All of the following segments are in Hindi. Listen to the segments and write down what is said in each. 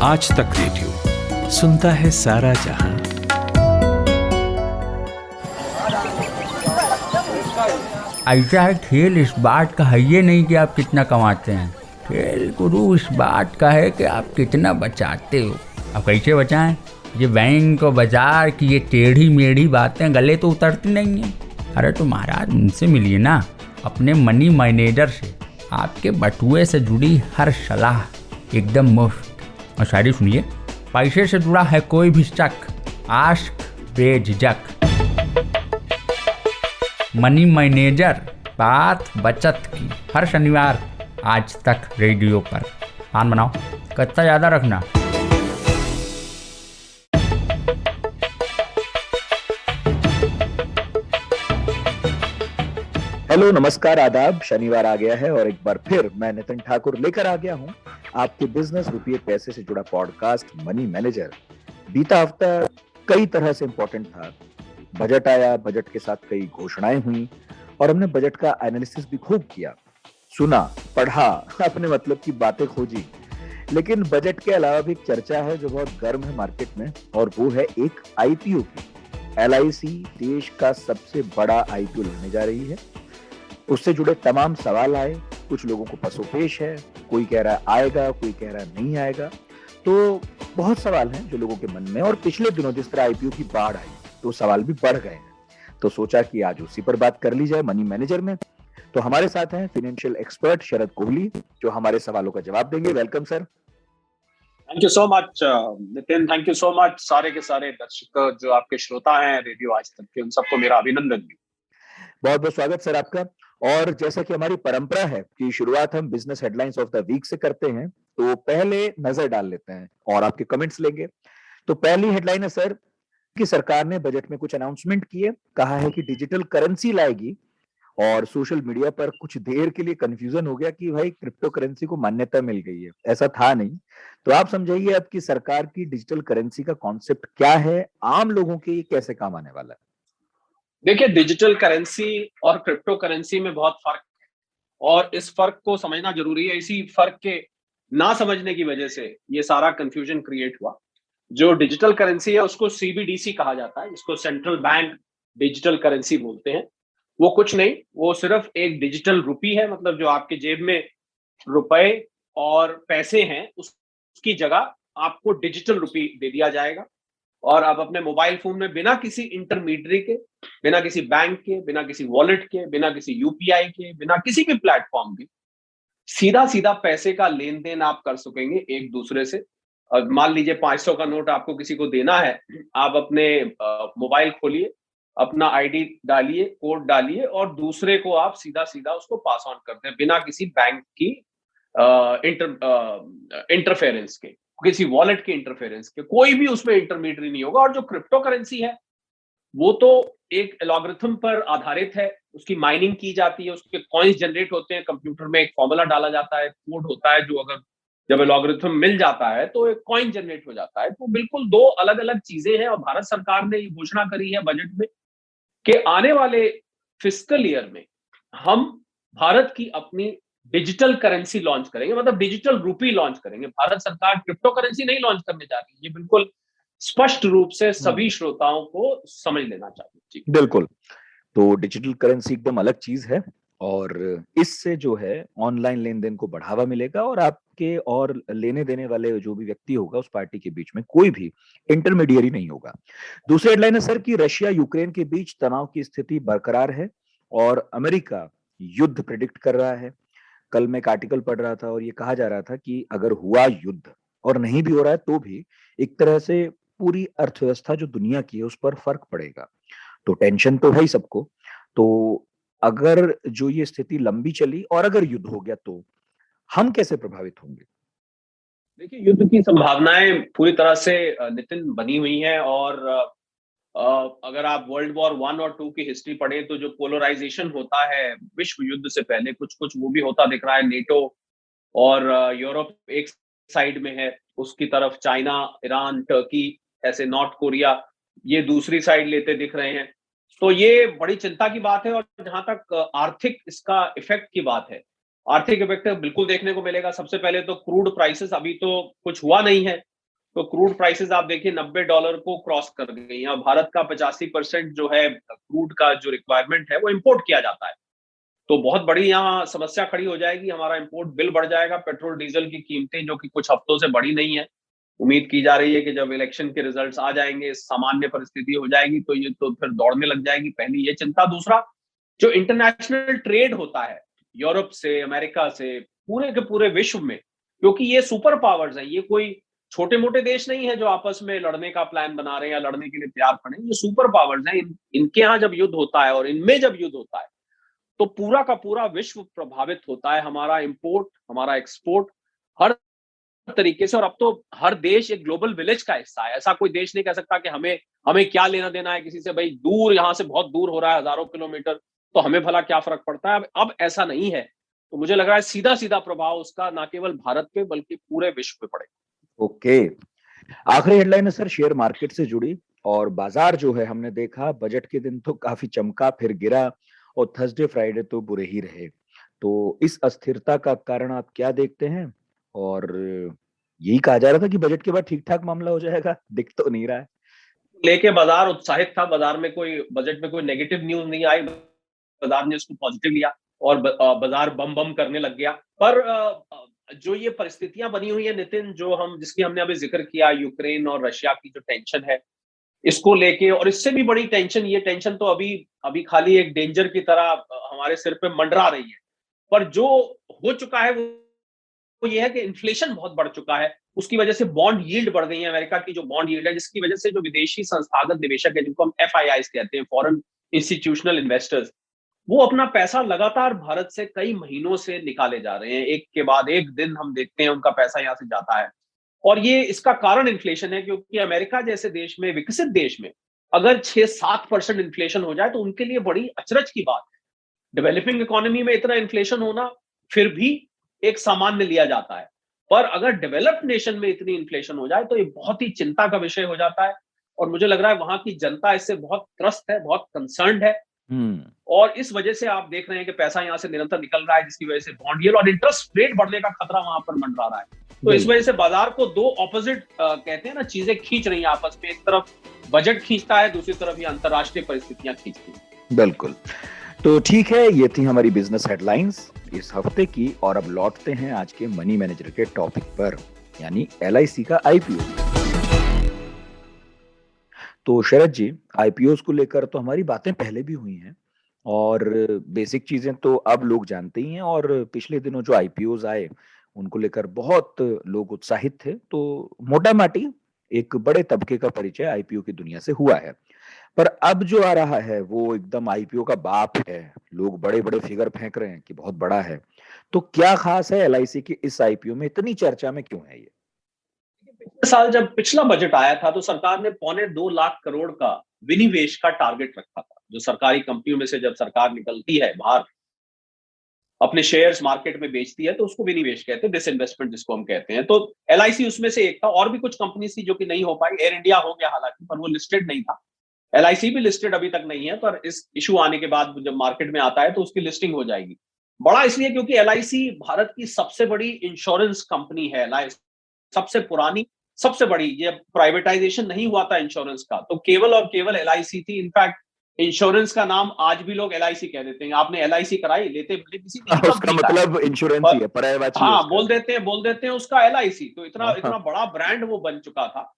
आज तक रेडियो सुनता है सारा जहां। ऐसा है, खेल इस बात का है ये नहीं कि आप कितना कमाते हैं, खेल गुरु इस बात का है कि आप कितना बचाते हो। अब कैसे बचाएं? ये बैंक और बाजार की ये टेढ़ी मेढ़ी बातें गले तो उतरती नहीं हैं। अरे तो महाराज उनसे मिलिए ना, अपने मनी मैनेजर से। आपके बटुए से जुड़ी हर सलाह एकदम मुफ्त। और शायरी सुनिए, पैसे से जुड़ा है कोई भी शक, आस्क बेझिझक। मनी मैनेजर, बात बचत की, हर शनिवार आज तक रेडियो पर। मान बनाओ, कच्चा ज़्यादा रखना। हेलो, नमस्कार, आदाब। शनिवार आ गया है और एक बार फिर मैं नितिन ठाकुर लेकर आ गया हूं आपके बिजनेस रुपये पैसे से जुड़ा पॉडकास्ट मनी मैनेजर। बीता हफ्ता कई तरह से इंपॉर्टेंट था। बजट आया, बजट के साथ कई घोषणाएं हुई और हमने बजट का एनालिसिस भी खूब किया, सुना, पढ़ा, अपने मतलब की बातें खोजी। लेकिन बजट के अलावा भी एक चर्चा है जो बहुत गर्म है मार्केट में, और वो है एक आईपीओ की। LIC देश का सबसे बड़ा आईपीओ लेने जा रही है। उससे जुड़े तमाम सवाल आए, कुछ लोगों को पसोपेश है, कोई कह रहा है आएगा, कोई कह रहा है नहीं आएगा। तो बहुत सवाल हैं जो लोगों के मन में, और पिछले दिनों जिस तरह आईपीओ की बाढ़ आई तो सवाल भी बढ़ गए हैं। तो सोचा कि आज उसी पर बात कर ली जाए मनी मैनेजर में। तो हमारे साथ हैं फाइनेंशियल एक्सपर्ट शरद कोहली, जो हमारे सवालों का जवाब देंगे। Welcome sir. Thank you so much Nitin, thank you so much. सारे के सारे दर्शक जो आपके श्रोता हैं रेडियो आज तक के, उन सबको मेरा अभिनंदन भी। बहुत बहुत स्वागत सर आपका। और जैसा कि हमारी परंपरा है कि शुरुआत हम business headlines of the week से करते हैं, तो पहले नजर डाल लेते हैं और आपके कमेंट्स लेंगे। तो पहली हेडलाइन है सर कि सरकार ने बजट में कुछ अनाउंसमेंट किए, कहा है कि डिजिटल करेंसी लाएगी। और सोशल मीडिया पर कुछ देर के लिए कंफ्यूजन हो गया कि भाई क्रिप्टो करेंसी को मान्यता मिल गई है, ऐसा था नहीं। तो आप समझाइए अब की सरकार की डिजिटल करेंसी का कॉन्सेप्ट क्या है, आम लोगों के कैसे काम आने वाला है? देखिए, डिजिटल करेंसी और क्रिप्टो करेंसी में बहुत फर्क है और इस फर्क को समझना जरूरी है। इसी फर्क के ना समझने की वजह से ये सारा कंफ्यूजन क्रिएट हुआ। जो डिजिटल करेंसी है उसको CBDC कहा जाता है, जिसको सेंट्रल बैंक डिजिटल करेंसी बोलते हैं। वो कुछ नहीं, वो सिर्फ एक डिजिटल रुपी है। मतलब जो आपके जेब में रुपए और पैसे हैं, उसकी जगह आपको डिजिटल रुपी दे दिया जाएगा और आप अपने मोबाइल फोन में बिना किसी इंटरमीडियरी के, बिना किसी बैंक के, बिना किसी वॉलेट के, बिना किसी UPI के, बिना किसी भी प्लेटफॉर्म के सीधा सीधा पैसे का लेन देन आप कर सकेंगे एक दूसरे से। और मान लीजिए 500 का नोट आपको किसी को देना है, आप अपने मोबाइल खोलिए, अपना ID डालिए, कोड डालिए और दूसरे को आप सीधा सीधा उसको पास ऑन करते हैं बिना किसी बैंक की इंटरफेरेंस के, किसी वॉलेट के इंटरफेरेंस के। कोई भी उसमें इंटरमीडियरी नहीं होगा। और जो क्रिप्टो करेंसी है वो तो एक एल्गोरिथम पर आधारित है, उसकी माइनिंग की जाती है, उसके कॉइन्स जनरेट होते हैं, कंप्यूटर में एक फॉर्मूला डाला जाता है, कोड होता है, जो अगर जब एल्गोरिथम मिल जाता है तो एक कॉइन जनरेट हो जाता है। तो बिल्कुल दो अलग अलग चीजें हैं। और भारत सरकार ने ये घोषणा करी है बजट में कि आने वाले फिस्कल ईयर में हम भारत की अपनी डिजिटल करेंसी लॉन्च करेंगे, मतलब डिजिटल रुपी लॉन्च करेंगे। भारत सरकार क्रिप्टो करेंसी नहीं लॉन्च करने जा रही है। ये बिल्कुल स्पष्ट रूप से सभी श्रोताओं को समझ लेना चाहिए। बिल्कुल। तो डिजिटल करेंसी एकदम अलग चीज है और इससे जो है ऑनलाइन लेन देन को बढ़ावा मिलेगा और आपके और लेने देने वाले जो भी व्यक्ति होगा उस पार्टी के बीच में कोई भी इंटरमीडियरी नहीं होगा। दूसरी हेडलाइन है सर कि रशिया यूक्रेन के बीच तनाव की स्थिति बरकरार है और अमेरिका युद्ध प्रिडिक्ट कर रहा है। कल मैं एक आर्टिकल पढ़ रहा था और ये कहा जा रहा था कि अगर हुआ युद्ध, और नहीं भी हो रहा है तो भी, एक तरह से पूरी अर्थव्यवस्था जो दुनिया की है उस पर फर्क पड़ेगा। तो टेंशन तो है ही सबको। तो अगर जो ये स्थिति लंबी चली और अगर युद्ध हो गया तो हम कैसे प्रभावित होंगे? देखिए, युद्ध की संभावनाएं पूरी तरह से नितिन बनी हुई हैं। और अगर आप वर्ल्ड वॉर 1 और 2 की हिस्ट्री पढ़ें तो जो पोलराइजेशन होता है विश्व युद्ध से पहले, कुछ कुछ वो भी होता दिख रहा है। नेटो और यूरोप एक साइड में है, उसकी तरफ चाइना, ईरान, टर्की, ऐसे नॉर्थ कोरिया, ये दूसरी साइड लेते दिख रहे हैं। तो ये बड़ी चिंता की बात है। और जहां तक आर्थिक इसका इफेक्ट की बात है, आर्थिक इफेक्ट बिल्कुल देखने को मिलेगा। सबसे पहले तो क्रूड प्राइसेस, अभी तो कुछ हुआ नहीं है तो क्रूड प्राइसेस आप देखिए $90 को क्रॉस कर गई हैं। भारत का 85% जो है क्रूड का जो रिक्वायरमेंट है वो इंपोर्ट किया जाता है। तो बहुत बड़ी यहाँ समस्या खड़ी हो जाएगी, हमारा इंपोर्ट बिल बढ़ जाएगा, पेट्रोल डीजल की कीमतें जो कि कुछ हफ्तों से बढ़ी नहीं है। उम्मीद की जा रही है कि जब इलेक्शन के रिजल्ट्स आ जाएंगे, सामान्य परिस्थिति हो जाएगी, तो ये तो फिर दौड़ने लग जाएगी। पहली ये चिंता। दूसरा, जो इंटरनेशनल ट्रेड होता है यूरोप से, अमेरिका से, पूरे के पूरे विश्व में, क्योंकि ये सुपर पावर्स हैं, ये कोई छोटे मोटे देश नहीं है जो आपस में लड़ने का प्लान बना रहे हैं या लड़ने के लिए तैयार खड़े हैं। ये सुपर पावर्स हैं। इनके यहाँ जब युद्ध होता है और इनमें जब युद्ध होता है तो पूरा का पूरा विश्व प्रभावित होता है। हमारा इंपोर्ट, हमारा एक्सपोर्ट, हर तरीके से। और अब तो हर देश एक ग्लोबल विलेज का हिस्सा है। ऐसा कोई देश नहीं कह सकता कि हमें हमें क्या लेना देना है किसी से, भाई दूर, यहाँ से बहुत दूर हो रहा है, हजारों किलोमीटर, तो हमें भला क्या फर्क पड़ता है। अब ऐसा नहीं है। तो मुझे लग रहा है सीधा सीधा प्रभाव उसका ना केवल भारत पे बल्कि पूरे विश्व पे पड़ेगा। ओके, आखिरी हेडलाइन है सर शेयर मार्केट से जुड़ी, और बाजार जो है हमने देखा बजट के दिन तो काफी चमका, फिर गिरा, और थर्सडे फ्राइडे तो बुरे ही रहे। तो इस अस्थिरता का कारण आप क्या देखते हैं? और यही कहा जा रहा था कि बजट के बाद ठीक ठाक मामला हो जाएगा, दिख तो नहीं रहा है। लेके बाजार उत्साहित था। बाजार में कोई, बजट में कोई नेगेटिव न्यूज नहीं आई, बाजार ने उसको पॉजिटिव लिया और बाजार बम बम करने लग गया। पर जो ये परिस्थितियां बनी हुई है नितिन, जो जिसकी हमने अभी जिक्र किया, यूक्रेन और रशिया की जो टेंशन है, इसको लेके, और इससे भी बड़ी टेंशन, ये टेंशन तो अभी अभी खाली एक डेंजर की तरह हमारे सिर पे मंडरा रही है। पर जो हो चुका है वो ये है कि इन्फ्लेशन बहुत बढ़ चुका है। उसकी वजह से बॉन्ड यील्ड बढ़ गई है, अमेरिका की जो बॉन्ड यील्ड है, जिसकी वजह से जो विदेशी संस्थागत निवेशक है, जिनको हम FIIs कहते हैं, फॉरेन इंस्टीट्यूशनल इन्वेस्टर्स, वो अपना पैसा लगातार भारत से कई महीनों से निकाले जा रहे हैं। एक के बाद एक दिन हम देखते हैं उनका पैसा यहाँ से जाता है। और ये, इसका कारण इन्फ्लेशन है, क्योंकि अमेरिका जैसे देश में, विकसित देश में, अगर 6-7% इन्फ्लेशन हो जाए तो उनके लिए बड़ी अचरज की बात है। डेवलपिंग इकोनॉमी में इतना इन्फ्लेशन होना फिर भी एक सामान्य लिया जाता है, पर अगर डेवलप्ड नेशन में इतनी इन्फ्लेशन हो जाए तो ये बहुत ही चिंता का विषय हो जाता है। और मुझे लग रहा है वहां की जनता इससे बहुत त्रस्त है, बहुत कंसर्न्ड है। और इस वजह से आप देख रहे हैं कि पैसा यहाँ से निरंतर निकल रहा है, जिसकी वजह से बॉन्ड यील्ड और इंटरेस्ट रेट बढ़ने का खतरा वहां पर मंडरा रहा है। तो इस वजह से बाजार को दो ऑपोजिट कहते हैं ना, चीजें खींच रही हैं आपस में। एक तरफ बजट खींचता है, दूसरी तरफ ये अंतरराष्ट्रीय परिस्थितियां खींचती हैं। बिल्कुल। तो ठीक है, ये थी हमारी बिजनेस हेडलाइंस इस हफ्ते की, और अब लौटते हैं आज के मनी मैनेजर के टॉपिक पर, यानी LIC का IPO। तो शरद जी, IPOs को लेकर तो हमारी बातें पहले भी हुई हैं, और बेसिक चीजें तो अब लोग जानते ही हैं, और पिछले दिनों जो IPOs आए उनको लेकर बहुत लोग उत्साहित थे। तो मोटा माटी एक बड़े तबके का परिचय IPO की दुनिया से हुआ है। पर अब जो आ रहा है वो एकदम IPO का बाप है। लोग बड़े बड़े फिगर फेंक रहे हैं कि बहुत बड़ा है। तो क्या खास है LIC की इस IPO में, इतनी चर्चा में क्यों है ये? पिछले साल जब पिछला बजट आया था तो सरकार ने 2.25 लाख करोड़ का विनिवेश का टारगेट रखा था। जो सरकारी कंपनियों में से जब सरकार निकलती है बाहर, अपने शेयर्स मार्केट में बेचती है, तो उसको विनिवेश कहते हैं, डिसइन्वेस्टमेंट जिसको हम कहते हैं। तो LIC उसमें से एक था। और भी कुछ कंपनी थी जो कि नहीं हो पाई। एयर इंडिया हो गया हालांकि, पर वो लिस्टेड नहीं था। LIC भी लिस्टेड अभी तक नहीं है, पर इस इशू आने के बाद जब मार्केट में आता है तो उसकी लिस्टिंग हो जाएगी। बड़ा इसलिए क्योंकि LIC भारत की सबसे बड़ी इंश्योरेंस कंपनी है, सबसे पुरानी, सबसे बड़ी। ये प्राइवेटाइजेशन नहीं हुआ था इंश्योरेंस का, तो केवल और केवल LIC थी। इनफैक्ट इंश्योरेंस का नाम आज भी लोग LIC कह देते हैं। आपने LIC कराई, लेते भले किसी उसका मतलब इंश्योरेंस ही है, पर्यायवाची। हाँ, बोल देते हैं उसका LIC। तो इतना बड़ा ब्रांड वो बन चुका था।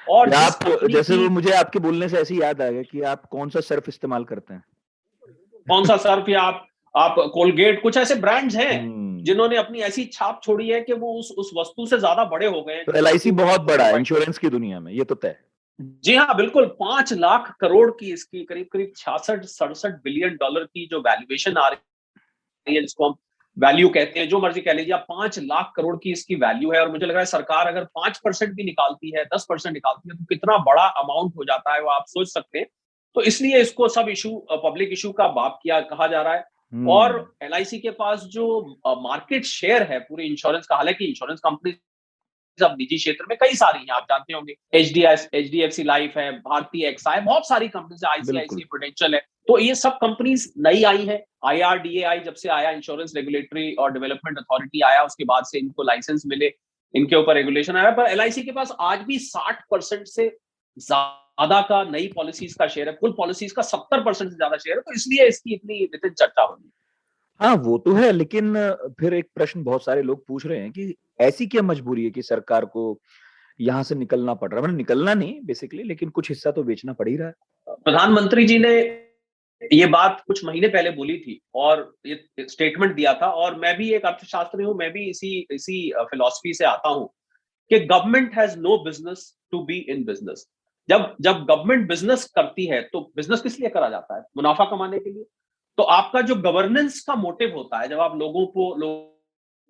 और आप जैसे वो, मुझे आपके बोलने से ऐसे याद आ गया कि आप कौन सा सर्फ इस्तेमाल करते हैं? कौन सा सर्फ, या आप कोलगेट, कुछ ऐसे ब्रांड्स हैं जिन्होंने अपनी ऐसी छाप छोड़ी है कि वो उस वस्तु से ज्यादा बड़े हो गए हैं। तो LIC बहुत बड़ा है इंश्योरेंस की दुनिया में, ये तो तय। जी हाँ, बिल्कुल। 5 लाख करोड़ की इसकी करीब 66-67 बिलियन डॉलर की जो वैल्यूएशन आ रही है, जिसको हम वैल्यू कहते हैं, जो मर्जी कह लीजिए, 5 लाख करोड़ की इसकी वैल्यू है। और मुझे लग रहा है सरकार अगर 5% भी निकालती है, 10% निकालती है, तो कितना बड़ा अमाउंट हो जाता है वो आप सोच सकते हैं। तो इसलिए इसको सब इशू, पब्लिक इशू का बाप किया कहा जा रहा है। और LIC के पास जो मार्केट शेयर है पूरे इंश्योरेंस का, हालांकि इंश्योरेंस कंपनी अब निजी क्षेत्र में कई सारी हैं, आप जानते होंगे, HDFC लाइफ है, भारतीय XI, बहुत सारी कंपनीज है, ICICI प्रूडेंशियल है। तो ये सब कंपनीज नई आई हैं। IRDAI जब से आया, इंश्योरेंस रेगुलेटरी और डेवलपमेंट अथॉरिटी आया, उसके बाद से इनको लाइसेंस मिले। इनके ऊपर रेगुलेशन आया, पर एलआईसी के पास आज भी 60% से ज्यादा का नई पॉलिसीज का शेयर है, कुल पॉलिसीज का 70% से ज्यादा शेयर है, तो इसलिए इसकी इतनी नितिन चर्चा हो रही है। हाँ, वो तो है, लेकिन फिर एक प्रश्न बहुत सारे लोग पूछ रहे हैं कि ऐसी क्या मजबूरी है कि सरकार को यहाँ से निकलना पड़ रहा है? मतलब निकलना नहीं बेसिकली, लेकिन कुछ हिस्सा तो बेचना पड़ ही रहा है। प्रधानमंत्री जी ने ये बात कुछ महीने पहले बोली थी और ये स्टेटमेंट दिया था, और मैं भी एक अर्थशास्त्री हूं, मैं भी इसी इसी फिलॉसफी से आता हूं कि government has no business to be in business. जब जब गवर्नमेंट बिजनेस करती है तो बिजनेस किस लिए करा जाता है? मुनाफा कमाने के लिए। तो आपका जो गवर्नेंस का मोटिव होता है, जब आप लोगों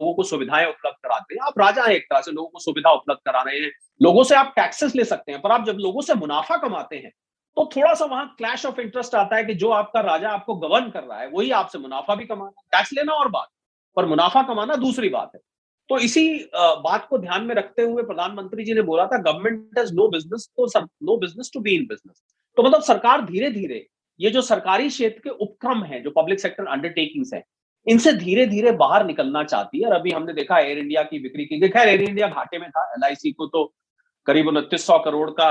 को सुविधाएं उपलब्ध कराते हैं, आप राजा हैं एक तरह से, लोगों को सुविधा उपलब्ध करा रहे हैं, लोगों से आप टैक्सेस ले सकते हैं, पर आप जब लोगों से मुनाफा कमाते हैं तो थोड़ा सा वहां क्लैश ऑफ इंटरेस्ट आता है कि जो आपका राजा आपको गवर्न कर रहा है वही आपसे मुनाफा भी कमाना, टैक्स लेना और बात, पर मुनाफा कमाना दूसरी बात है। तो इसी बात को ध्यान में रखते हुए प्रधानमंत्री जी ने बोला था गवर्नमेंट हैज नो बिजनेस, तो no business to be in business. तो मतलब सरकार धीरे धीरे ये जो सरकारी क्षेत्र के उपक्रम हैं, जो पब्लिक सेक्टर अंडरटेकिंग्स हैं, इनसे धीरे धीरे बाहर निकलना चाहती है। और अभी हमने देखा एयर इंडिया की बिक्री की, खैर एयर इंडिया घाटे में था, एलआईसी को तो करीब 2900 करोड़ का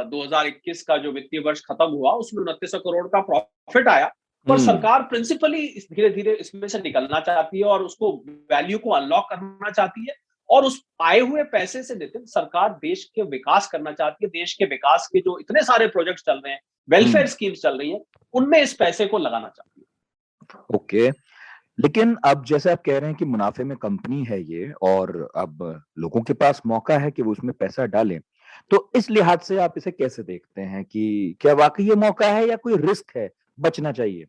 2021 का जो वित्तीय वर्ष खत्म हुआ उसमें 2900 करोड़ का प्रॉफिट आया, पर सरकार प्रिंसिपली धीरे धीरे इसमें से निकलना चाहती है और उसको वैल्यू को अनलॉक करना चाहती है, और उस आए हुए पैसे से नितिन सरकार देश के विकास करना चाहती है। देश के विकास के जो इतने सारे प्रोजेक्ट्स चल रहे हैं, वेलफेयर स्कीम्स चल रही हैं, उनमें इस पैसे को लगाना चाहती है। ओके, लेकिन अब जैसे आप कह रहे हैं कि मुनाफे में कंपनी है ये, और अब लोगों के पास मौका है कि वो उसमें पैसा डालें, तो इस लिहाज से आप इसे कैसे देखते हैं कि क्या वाकई ये मौका है या कोई रिस्क है, बचना चाहिए?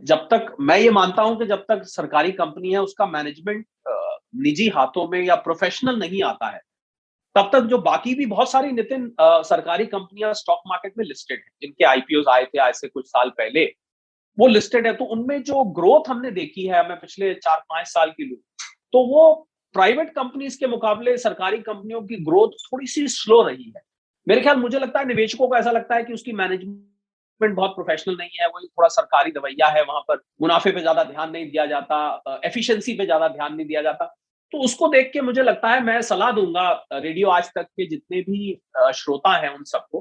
जब तक मैं ये मानता हूं कि जब तक सरकारी कंपनी है उसका मैनेजमेंट निजी हाथों में या प्रोफेशनल नहीं आता है, तब तक जो बाकी भी बहुत सारी नितिन सरकारी कंपनियां स्टॉक मार्केट में लिस्टेड हैं, जिनके आईपीओ आए थे आज से कुछ साल पहले, वो लिस्टेड है, तो उनमें जो ग्रोथ हमने देखी है, मैं पिछले 4-5 साल की लूं, तो वो प्राइवेट कंपनीज के मुकाबले सरकारी कंपनियों की ग्रोथ थोड़ी सी स्लो रही है। मेरे ख्याल, मुझे लगता है निवेशकों को ऐसा लगता है कि उसकी मैनेजमेंट बहुत प्रोफेशनल नहीं है, वो थोड़ा सरकारी रवैया है, वहां पर मुनाफे पे ज्यादा ध्यान नहीं दिया जाता, एफिशिएंसी पे ज्यादा ध्यान नहीं दिया जाता। तो उसको देख के मुझे लगता है, मैं सलाह दूंगा रेडियो आज तक के जितने भी श्रोता हैं उन सबको,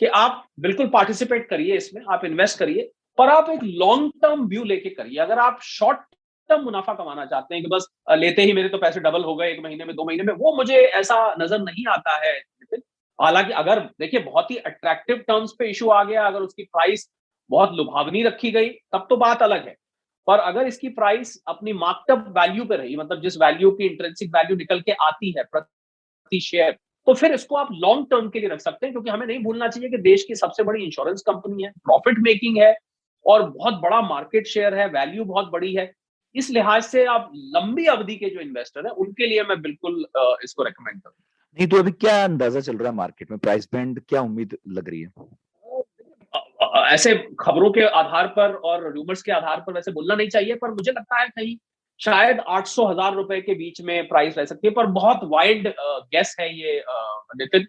कि आप बिल्कुल पार्टिसिपेट करिए इसमें, आप इन्वेस्ट करिए, पर आप एक लॉन्ग टर्म व्यू लेके करिए। अगर आप शॉर्ट टर्म मुनाफा कमाना चाहते हैं कि बस लेते ही मेरे तो पैसे डबल हो गए 1 महीने में, 2 महीने में, वो मुझे ऐसा नजर नहीं आता है। हालांकि अगर देखिए बहुत ही अट्रैक्टिव टर्म्स पे इशू आ गया, अगर उसकी प्राइस बहुत लुभावनी रखी गई, तब तो बात अलग है। पर अगर इसकी प्राइस अपनी मार्कअप वैल्यू पे रही, मतलब जिस वैल्यू की इंट्रिंसिक वैल्यू निकल के आती है प्रति शेयर, तो फिर इसको आप लॉन्ग टर्म के लिए रख सकते हैं, क्योंकि हमें नहीं भूलना चाहिए कि देश की सबसे बड़ी इंश्योरेंस कंपनी है, प्रॉफिट मेकिंग है, और बहुत बड़ा मार्केट शेयर है, वैल्यू बहुत बड़ी है। इस लिहाज से आप लंबी अवधि के जो इन्वेस्टर हैं उनके लिए मैं बिल्कुल इसको रेकमेंड करूंगा। नहीं तो अभी क्या अंदाजा चल रहा है मार्केट में, प्राइस बैंड क्या उम्मीद लग रही है? ऐसे खबरों के आधार पर और रूमर्स के आधार पर वैसे बोलना नहीं चाहिए, पर मुझे लगता है कहीं शायद 800,000 रुपए के बीच में प्राइस रह सकती है, पर बहुत वाइल्ड गेस है ये नितिन,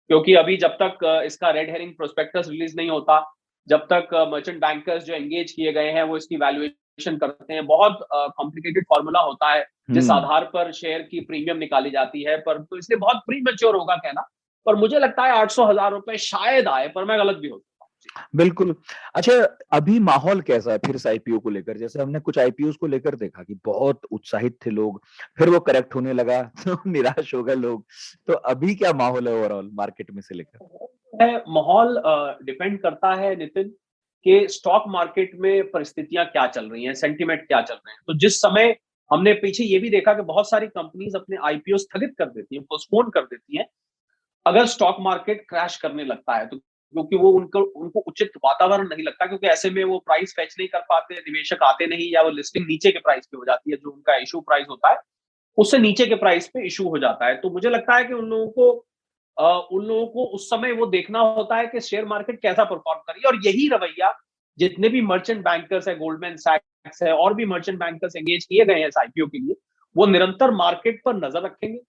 क्योंकि अभी जब तक इसका रेड हेरिंग प्रोस्पेक्टस रिलीज नहीं होता, जब तक मर्चेंट बैंकर्स जो एंगेज किए गए हैं वो इसकी वैल्यूएशन करते हैं, बहुत कॉम्प्लिकेटेड फॉर्मूला होता है जिस आधार पर शेयर की प्रीमियम निकाली जाती है, पर तो इसलिए बहुत प्री मैच्योर होगा कहना, पर मुझे लगता है 800,000 रुपए शायद आए, पर मैं गलत भी हो सकता हूँ। बिल्कुल। अच्छा, अभी माहौल कैसा है फिर से आईपीओ को लेकर? जैसे हमने कुछ आईपीओस को लेकर देखा कि बहुत उत्साहित थे लोग, फिर वो करेक्ट होने लगा तो निराश हो गए लोग। तो अभी क्या माहौल है ओवरऑल मार्केट में से लेकर? माहौल डिपेंड करता है नितिन कि स्टॉक मार्केट में परिस्थितियां क्या चल रही हैं, सेंटिमेंट क्या चल रहे हैं। तो जिस समय हमने पीछे ये भी देखा कि बहुत सारी कंपनीज अपने आईपीओ स्थगित कर देती हैं, पोस्टपोन कर देती हैं, अगर स्टॉक मार्केट क्रैश करने लगता है, तो क्योंकि वो उनको उचित वातावरण नहीं लगता, क्योंकि ऐसे में वो प्राइस फेच नहीं कर पाते, निवेशक आते नहीं, या वो लिस्टिंग नीचे के प्राइस पे हो जाती है, जो उनका इशू प्राइस होता है उससे नीचे के प्राइस पे इशू हो जाता है। तो मुझे लगता है कि उन लोगों को उस समय वो देखना होता है कि शेयर मार्केट कैसा परफॉर्म करी, और यही रवैया जितने भी मर्चेंट बैंकर्स है, गोल्डमैन सैक्स है, और भी मर्चेंट बैंकर्स एंगेज किए गए हैं इस आईपीओ के लिए, वो निरंतर मार्केट पर नजर रखेंगे,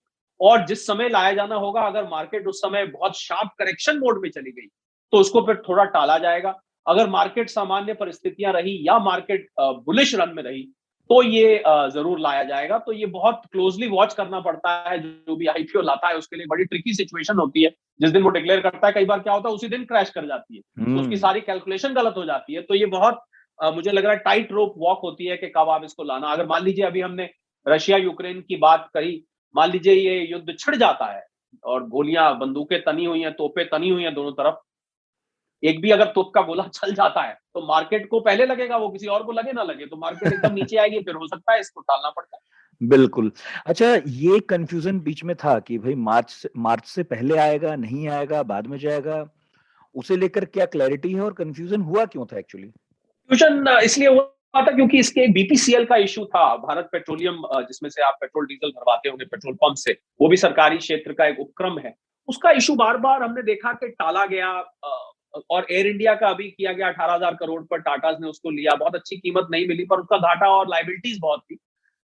और जिस समय लाया जाना होगा, अगर मार्केट उस समय बहुत शार्प करेक्शन मोड में चली गई तो उसको फिर थोड़ा टाला जाएगा। अगर मार्केट सामान्य परिस्थितियां रही या मार्केट बुलिश रन में रही, तो ये जरूर लाया जाएगा। तो ये बहुत क्लोजली वॉच करना पड़ता है, जो भी आईपीओ लाता है उसके लिए बड़ी ट्रिकी सिचुएशन होती है। जिस दिन वो डिक्लेयर करता है, कई बार क्या होता है उसी दिन क्रैश कर जाती है, तो उसकी सारी कैलकुलेशन गलत हो जाती है। तो ये बहुत मुझे लग रहा है टाइट रोप वॉक होती है कि कब आप इसको लाना। अगर मान लीजिए अभी हमने रशिया यूक्रेन की बात कही, मान लीजिए ये युद्ध छिड़ जाता है और गोलियां बंदूकें तनी हुई हैं, तोपें तनी हुई हैं दोनों तरफ, एक भी अगर तोप का गोला चल जाता है तो मार्केट को पहले लगेगा, वो किसी और को लगे ना लगे, तो मार्केट एकदम नीचे आएगी, फिर हो सकता है इसको टालना पड़ता है। बिल्कुल। अच्छा, ये कंफ्यूजन बीच में था कि भाई मार्च से पहले आएगा, नहीं आएगा, बाद में जाएगा, उसे लेकर क्या क्लैरिटी है और कंफ्यूजन हुआ क्यों था एक्चुअली? कंफ्यूजन इसलिए हुआ था क्योंकि इसके एक बीपीसीएल का इशू था, भारत पेट्रोलियम, जिसमें से आप पेट्रोल डीजल भरवाते होंगे पेट्रोल पंप से, वो भी सरकारी क्षेत्र का एक उपक्रम है। उसका इशू बार बार हमने देखा कि टाला गया, और एयर इंडिया का अभी किया गया 18,000 करोड़ पर, टाटाज ने उसको लिया, बहुत अच्छी कीमत नहीं मिली, पर उसका घाटा और लाइबिलिटीज बहुत थी।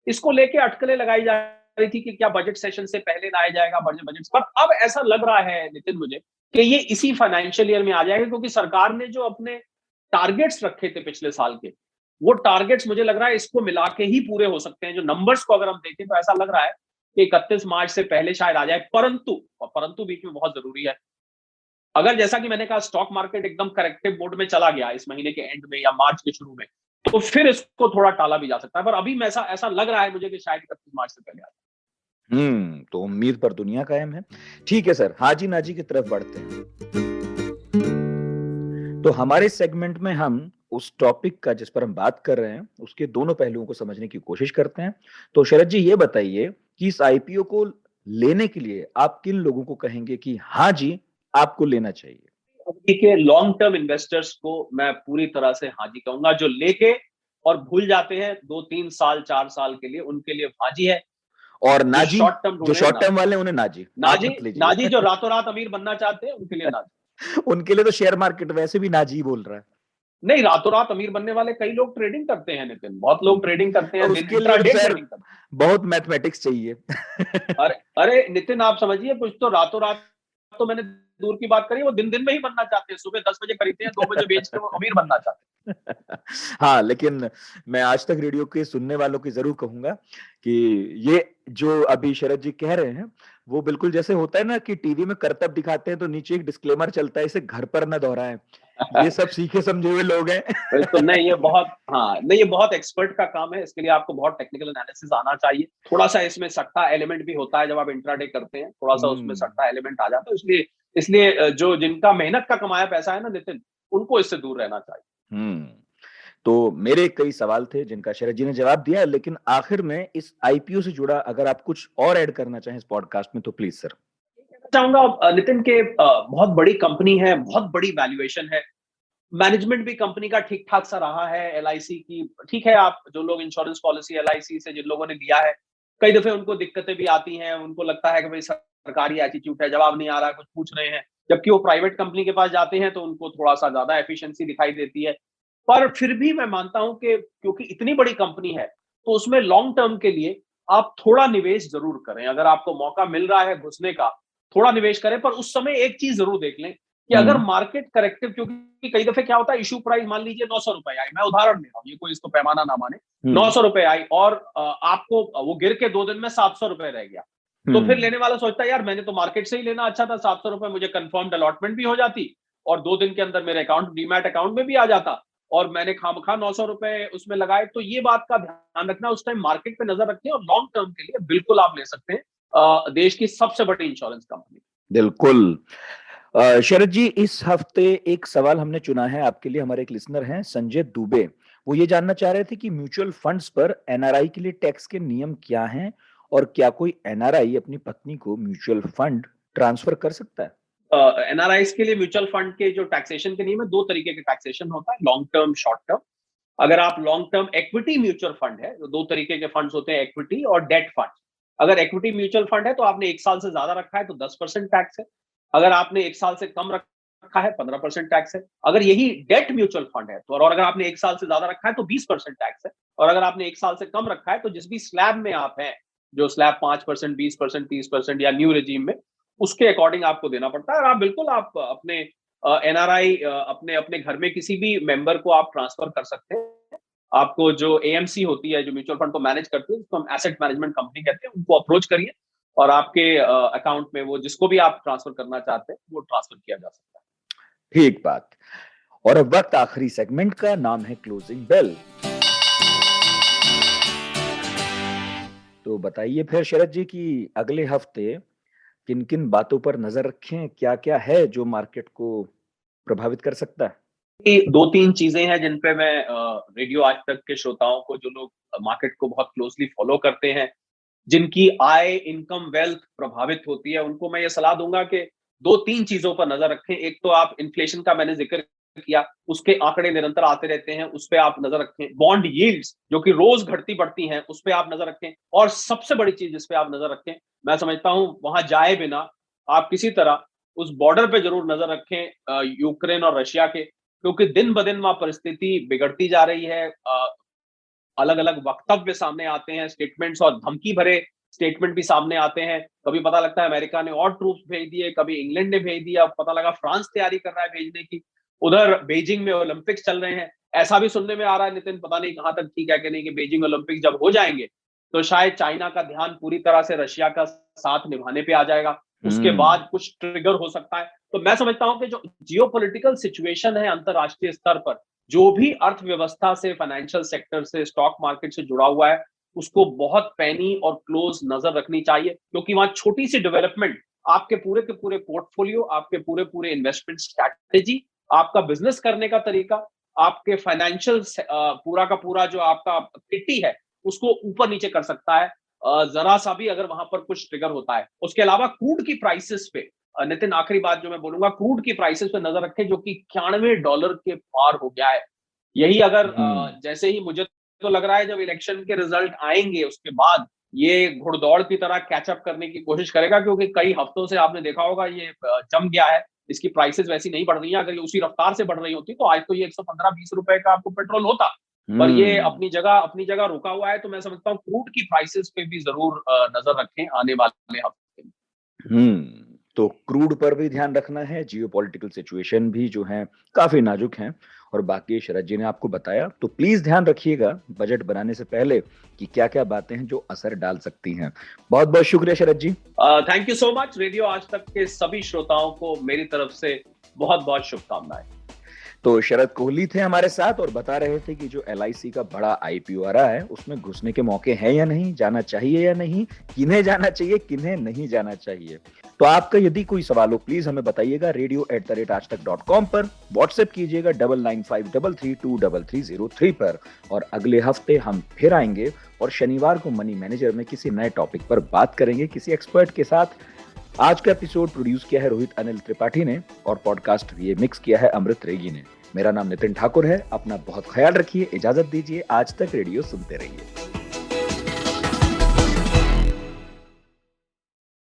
इसको लेके अटकलें लगाई जा रही थी कि क्या बजट सेशन से पहले लाया जाएगा बजट, पर अब ऐसा लग रहा है नितिन मुझे कि ये इसी फाइनेंशियल ईयर में आ जाएगा, क्योंकि सरकार ने जो अपने टारगेट्स रखे थे पिछले साल के, वो टारगेट्स मुझे लग रहा है इसको मिला के ही पूरे हो सकते हैं। जो नंबर्स को अगर हम देखें तो ऐसा लग रहा है कि 31 मार्च से पहले शायद आ जाए, परंतु बीच में बहुत जरूरी है, अगर जैसा कि मैंने कहा स्टॉक मार्केट एकदम करेक्टिव मोड में चला गया इस महीने के एंड में या मार्च के शुरू में, तो फिर इसको थोड़ा टाला भी जा सकता है। पर अभी में ऐसा लग रहा है मुझे कि शायद 31 मार्च से पहले आ जाए। तो उम्मीद पर दुनिया कायम है। ठीक है सर, हाजी नाजी की तरफ बढ़ते हैं। तो हमारे सेगमेंट में हम उस टॉपिक का जिस पर हम बात कर रहे हैं उसके दोनों पहलुओं को समझने की कोशिश करते हैं। तो शरद जी ये बताइए कि इस आईपीओ को लेने के लिए आप किन लोगों को कहेंगे कि हाँ जी आपको लेना चाहिए? देखिए, लॉन्ग टर्म इन्वेस्टर्स को मैं पूरी तरह से हाँ जी कहूंगा। जो लेके और भूल जाते हैं 2-3 साल 4 साल के लिए, उनके लिए हाजी है। और नाजी, जो शॉर्ट टर्म वाले उन्हें नाजी नाजी जो रातों रात अमीर बनना चाहते हैं उनके लिए नाजी। उनके लिए तो शेयर मार्केट वैसे भी नाजी बोल रहा है। नहीं, रातों रात अमीर बनने वाले कई लोग ट्रेडिंग करते हैं नितिन, बहुत लोग ट्रेडिंग करते हैं, उसके लिए सर बहुत मैथमेटिक्स चाहिए। अरे नितिन, आप समझिए, कुछ तो रातों रात तो मैंने दूर की बात करी, वो दिन दिन में ही बनना चाहते हैं, सुबह 10 बजे खरीदते हैं, 2 बजे बेच के वो अमीर बनना चाहते हैं। हाँ, लेकिन मैं आज तक रेडियो के सुनने वालों की जरूर कहूंगा कि ये जो अभी शरद जी कह रहे हैं वो बिल्कुल जैसे होता है ना कि टीवी में करतब दिखाते हैं तो नीचे एक डिस्क्लेमर चलता है, इसे घर पर न दोहराएं। ये सब सीखे समझे हुए लोग हैं। तो नहीं, ये बहुत एक्सपर्ट का काम है, इसके लिए आपको बहुत टेक्निकल एनालिसिस आना चाहिए। थोड़ा सा इसमें सट्टा एलिमेंट भी होता है, जब आप इंट्राडे करते हैं थोड़ा सा उसमें सट्टा एलिमेंट आ जाता है, इसलिए जो जिनका मेहनत का कमाया पैसा है ना नितिन, उनको इससे दूर रहना चाहिए। तो मेरे कई सवाल थे जिनका शरद जी ने जवाब दिया, लेकिन आखिर में इस आईपीओ से जुड़ा अगर आप कुछ और ऐड करना चाहें इस पॉडकास्ट में तो प्लीज सर। चाहूंगा नितिन के बहुत बड़ी कंपनी है, बहुत बड़ी वैल्यूएशन है, मैनेजमेंट भी कंपनी का ठीक ठाक सा रहा है। एलआईसी की ठीक है, आप जो लोग इंश्योरेंस पॉलिसी एलआईसी से जिन लोगों ने लिया है, कई दफे उनको दिक्कतें भी आती हैं, उनको लगता है कि भाई सरकारी एटीट्यूड है, जवाब नहीं आ रहा, कुछ पूछ रहे हैं, जबकि वो प्राइवेट कंपनी के पास जाते हैं तो उनको थोड़ा सा ज्यादा एफिशिएंसी दिखाई देती है। पर फिर भी मैं मानता हूं कि क्योंकि इतनी बड़ी कंपनी है तो उसमें लॉन्ग टर्म के लिए आप थोड़ा निवेश जरूर करें। अगर आपको मौका मिल रहा है घुसने का, थोड़ा निवेश करें, पर उस समय एक चीज जरूर देख लें कि अगर मार्केट करेक्टिव, क्योंकि कई दफे क्या होता है, इशू प्राइस मान लीजिए 900 रुपए आई, मैं उदाहरण दे रहा हूँ, ये कोई इसको पैमाना ना माने, 900 रुपए आई और आपको वो गिर के 2 दिन में 700 रुपए रह गया, तो फिर लेने वाला सोचता है यार मैंने तो मार्केट से ही लेना अच्छा था, 700 रुपए मुझे कंफर्म्ड अलॉटमेंट भी हो जाती और 2 दिन के अंदर मेरे अकाउंट डीमैट अकाउंट में भी आ जाता और मैंने खामखा 900 रुपए उसमें लगाए। तो ये बात का ध्यान रखना, उस टाइम मार्केट पे नजर रखें और लॉन्ग टर्म के लिए बिल्कुल आप ले सकते हैं देश की सबसे बड़ी इंश्योरेंस कंपनी। बिल्कुल। शरद जी, इस हफ्ते एक सवाल हमने चुना है आपके लिए। हमारे एक लिसनर हैं संजय दुबे, वो ये जानना चाह रहे थे कि म्यूचुअल फंड्स पर एनआरआई के लिए टैक्स के नियम क्या हैं और क्या कोई एनआरआई अपनी पत्नी को म्यूचुअल फंड ट्रांसफर कर सकता है? एनआरआईज के लिए म्यूचुअल फंड के जो टैक्सेशन के नियम है, 2 तरीके के टैक्सेशन होता है, लॉन्ग टर्म, शॉर्ट टर्म। अगर आप long term equity mutual fund है, तो 2 तरीके के फंड्स होते हैं, एक्विटी और डेट फंड। अगर एक्विटी म्यूचुअल फंड है तो आपने 1 साल से ज्यादा रखा है तो 10% टैक्स है, अगर आपने 1 साल से कम रखा है 15% टैक्स है। अगर यही डेट म्यूचुअल फंड है तो, और अगर आपने 1 साल से ज्यादा रखा है तो 20% टैक्स है, और अगर आपने 1 साल से कम रखा है तो जिस भी स्लैब में आप हैं, जो स्लैब 5%, 20%, 30% या न्यू रेजिम में, उसके अकॉर्डिंग आपको देना पड़ता है। और आप बिल्कुल आप अपने एनआरआई अपने अपने घर में किसी भी मेंबर को आप ट्रांसफर कर सकते हैं आपको जो एएमसी होती है, जो म्यूचुअल फंड को मैनेज करती है, उसको हम एसेट मैनेजमेंट कंपनी कहते हैं, उनको अप्रोच करिए और आपके अकाउंट में वो जिसको भी आप ट्रांसफर करना चाहते हैं वो ट्रांसफर किया जा सकता है। ठीक बात। और अब वक्त आखिरी सेगमेंट का, नाम है क्लोजिंग बेल। तो बताइए फिर शरद जी कि अगले हफ्ते किन किन बातों पर नजर रखें, क्या क्या है जो मार्केट को प्रभावित कर सकता है? दो तीन चीजें हैं जिन पे मैं रेडियो आज तक के श्रोताओं को, जो लोग मार्केट को बहुत क्लोजली फॉलो करते हैं, जिनकी आय, इनकम, वेल्थ प्रभावित होती है, उनको मैं ये सलाह दूंगा कि दो तीन चीजों पर नजर रखें। एक तो आप इन्फ्लेशन का मैंने जिक्र किया, उसके आंकड़े निरंतर आते रहते हैं, उस पे आप नजर रखें। बॉन्ड यील्ड्स जो कि रोज घटती बढ़ती हैं, उस पे आप नजर रखें। और सबसे बड़ी चीज जिस पे आप नजर रखें, मैं समझता हूं वहां जाए बिना आप किसी तरह उस बॉर्डर पे जरूर नजर रखें, यूक्रेन और रशिया के, क्योंकि दिन ब दिन वहां परिस्थिति बिगड़ती जा रही है। अलग अलग वक्तव्य सामने आते हैं, स्टेटमेंट्स और धमकी भरे स्टेटमेंट भी सामने आते हैं। कभी पता लगता है अमेरिका ने और ट्रूप्स भेज दिए, कभी इंग्लैंड ने भेज दिया, पता लगा फ्रांस तैयारी कर रहा है भेजने की। उधर बीजिंग में ओलंपिक्स चल रहे हैं, ऐसा भी सुनने में आ रहा है नितिन, पता नहीं कहां तक ठीक है कि नहीं, कि बीजिंग ओलंपिक्स जब हो जाएंगे तो शायद चाइना का ध्यान पूरी तरह से रशिया का साथ निभाने पे आ जाएगा, उसके बाद कुछ ट्रिगर हो सकता है। तो मैं समझता हूं कि जो जियोपॉलिटिकल सिचुएशन है अंतरराष्ट्रीय स्तर पर, जो भी अर्थव्यवस्था से, फाइनेंशियल सेक्टर से, स्टॉक मार्केट से जुड़ा हुआ है, उसको बहुत पैनी और क्लोज नजर रखनी चाहिए, क्योंकि वहां छोटी सी डेवलपमेंट आपके पूरे के पूरे पोर्टफोलियो, आपके पूरे पूरे इन्वेस्टमेंट स्ट्रैटेजी, आपका बिजनेस करने का तरीका, आपके फाइनेंशियल पूरा का पूरा जो आपका किटी है, उसको ऊपर नीचे कर सकता है, जरा सा भी अगर वहां पर कुछ ट्रिगर होता है। उसके अलावा क्रूड की प्राइसेस पे, नितिन आखिरी बात जो मैं बोलूंगा, क्रूड की प्राइसेस पे नजर रखें, जो कि $91 के पार हो गया है। यही अगर जैसे ही मुझे तो लग रहा है जब इलेक्शन के रिजल्ट आएंगे उसके बाद ये घुड़दौड़ की तरह कैचअप करने की कोशिश करेगा, क्योंकि कई हफ्तों से आपने देखा होगा ये जम गया है, इसकी प्राइसेस वैसी नहीं बढ़ रही हैं। अगर ये उसी रफ्तार से बढ़ रही होती तो आज तो ये 115-20 रुपए का आपको पेट्रोल होता, पर ये अपनी जगह रुका हुआ है। तो मैं समझता हूँ क्रूड की प्राइसेस पे भी जरूर नजर रखें आने वाले हफ्ते में। तो क्रूड पर भी ध्यान रखना है, जियोपॉलिटिकल सिचुएशन भी जो है काफी नाजुक हैं, और बाकी शरद जी ने आपको बताया। तो प्लीज ध्यान रखिएगा बजट बनाने से पहले कि क्या क्या बातें हैं जो असर डाल सकती हैं। बहुत बहुत शुक्रिया Sharad ji. Thank you so much. Radio Aaj Tak के सभी श्रोताओं को मेरी तरफ से बहुत बहुत शुभकामनाएं। तो शरद कोहली थे हमारे साथ और बता रहे थे कि जो LIC का बड़ा IPO आ रहा है उसमें घुसने के मौके हैं या नहीं, जाना चाहिए या नहीं, किन्हें जाना चाहिए, किन्हें नहीं जाना चाहिए। तो आपका यदि कोई सवाल हो प्लीज हमें बताइएगा, radio@aajtak.com पर व्हाट्सएप कीजिएगा 9953323303 पर। और अगले हफ्ते हम फिर आएंगे और शनिवार को मनी मैनेजर में किसी नए टॉपिक पर बात करेंगे किसी एक्सपर्ट के साथ। आज का एपिसोड प्रोड्यूस किया है रोहित अनिल त्रिपाठी ने और पॉडकास्ट ये मिक्स किया है अमृत रेगी ने। मेरा नाम नितिन ठाकुर है। अपना बहुत ख्याल रखिए, इजाजत दीजिए। आज तक रेडियो सुनते रहिए।